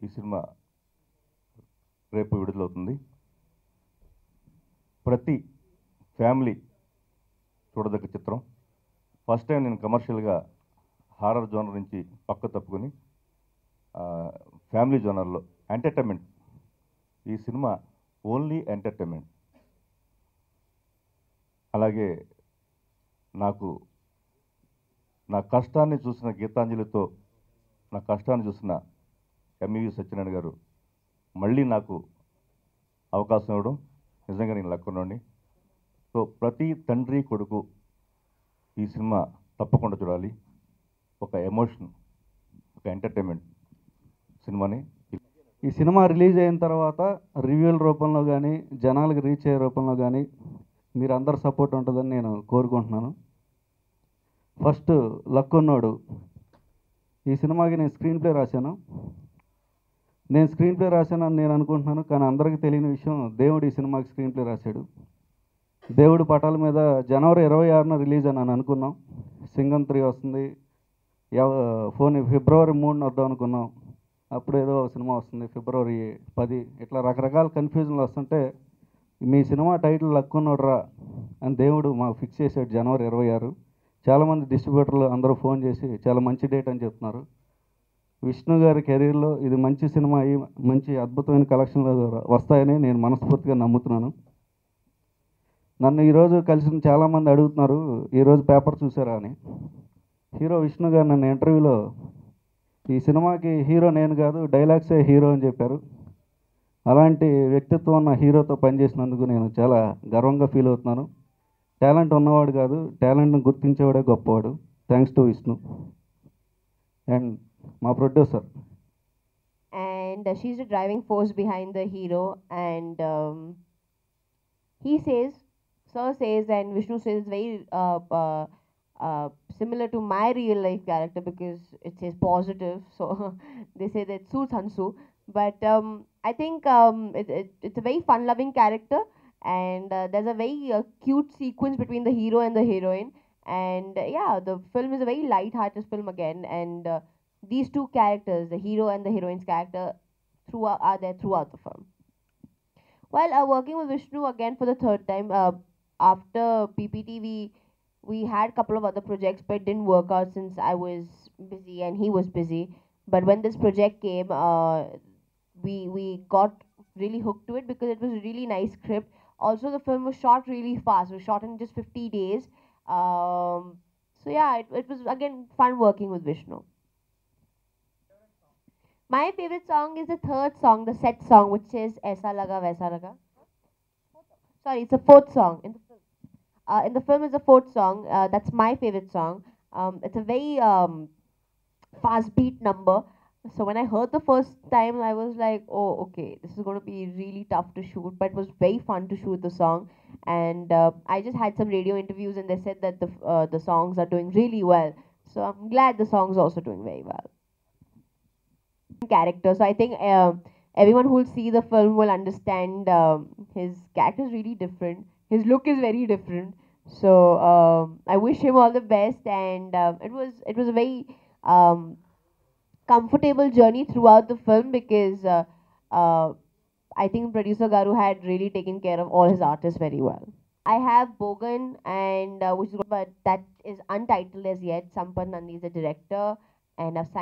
ఈ సినిమా రేపు విడుదలవుతుంది. ప్రతి ఫ్యామిలీ చూడదగ్గ చిత్రం. ఫస్ట్ టైం నేను కమర్షియల్గా హారర్ జోనర్ నుంచి పక్క తప్పుకొని ఫ్యామిలీ జోనర్లో ఎంటర్టైన్మెంట్. ఈ సినిమా ఓన్లీ ఎంటర్టైన్మెంట్. అలాగే నాకు నా కష్టాన్ని చూసిన గీతాంజలితో నా కష్టాన్ని చూసిన ఎంఈవి సత్యనారాయణ గారు మళ్ళీ నాకు అవకాశం ఇవ్వడం నిజంగా నేను లక్కున్నోడిని. సో ప్రతి తండ్రి కొడుకు ఈ సినిమా తప్పకుండా చూడాలి. ఒక ఎమోషన్, ఒక ఎంటర్టైన్మెంట్ సినిమాని. ఈ సినిమా రిలీజ్ అయిన తర్వాత రివ్యూల రూపంలో కానీ జనాలకు రీచ్ అయ్యే రూపంలో కానీ మీరు అందరు సపోర్ట్ ఉంటుందని నేను కోరుకుంటున్నాను. ఫస్ట్ లక్కున్నోడు. ఈ సినిమాకి నేను స్క్రీన్ ప్లే రాశాను. నేను స్క్రీన్ ప్లే రాశానని నేను అనుకుంటున్నాను, కానీ అందరికీ తెలియని విషయం, దేవుడు ఈ సినిమాకి స్క్రీన్ ప్లే రాశాడు. దేవుడు పటాల మీద జనవరి 26న రిలీజ్ అని అనుకున్నాం. సింగం 3 వస్తుంది, ఫిబ్రవరి 3న వద్దాం అనుకున్నాం. అప్పుడేదో సినిమా వస్తుంది ఫిబ్రవరి 10. ఇట్లా రకరకాల కన్ఫ్యూజన్లు వస్తుంటే మీ సినిమా టైటిల్ లక్కున్నోడ్రా అని దేవుడు మాకు ఫిక్స్ చేశాడు జనవరి 26. చాలామంది డిస్ట్రిబ్యూటర్లు అందరూ ఫోన్ చేసి చాలా మంచి డేట్ అని చెప్తున్నారు. విష్ణు గారి కెరీర్లో ఇది మంచి సినిమా అయ్యి మంచి అద్భుతమైన కలెక్షన్లు వస్తాయని నేను మనస్ఫూర్తిగా నమ్ముతున్నాను. నన్ను ఈరోజు కలిసిన చాలామంది అడుగుతున్నారు, ఈరోజు పేపర్ చూసారా అని. హీరో విష్ణు గారు నన్ను ఇంటర్వ్యూలో ఈ సినిమాకి హీరో నేను కాదు, డైలాగ్సే హీరో అని చెప్పారు. అలాంటి వ్యక్తిత్వం ఉన్న హీరోతో పనిచేసినందుకు నేను చాలా గర్వంగా ఫీల్ అవుతున్నాను. టాలెంట్ ఉన్నవాడు కాదు, టాలెంట్ని గుర్తించేవాడే గొప్పవాడు. థ్యాంక్స్ టు విష్ణు అండ్ మా producer. And she's the driving force behind the hero. And he says, Sir says, and Vishnu says it's very similar to my real life character because it says positive. So they say that suits Hansu. But I think it's a very fun-loving character, and there's a very cute sequence between the hero and the heroine. And yeah, the film is a very light-hearted film again. And these two characters, the hero and the heroine's character, are there throughout the film. While working with Vishnu again for the third time, after PPT, we had a couple of other projects, but it didn't work out since I was busy and he was busy. But when this project came, we got really hooked to it because it was a really nice script. Also, the film was shot really fast. It was shot in just 50 days. So yeah, it was again fun working with Vishnu. My favorite song is the third song, the set song, which is Aisa Laga Vaisa Laga. Sorry, it's the fourth song in the film. In the film is the fourth song. That's my favorite song. It's a very fast beat number. So when I heard the first time, I was like, oh, okay, this is going to be really tough to shoot. But it was very fun to shoot the song. And I just had some radio interviews and they said that the songs are doing really well. So I'm glad the song's also doing very well. Character. So I think everyone who will see the film will understand his character is really different. His look is very different. So I wish him all the best. And it was a very comfortable journey throughout the film because I think producer Garu had really taken care of all his artists very well. I have Bogan, and but that is untitled as yet. Sampath Nandi is the director, and I've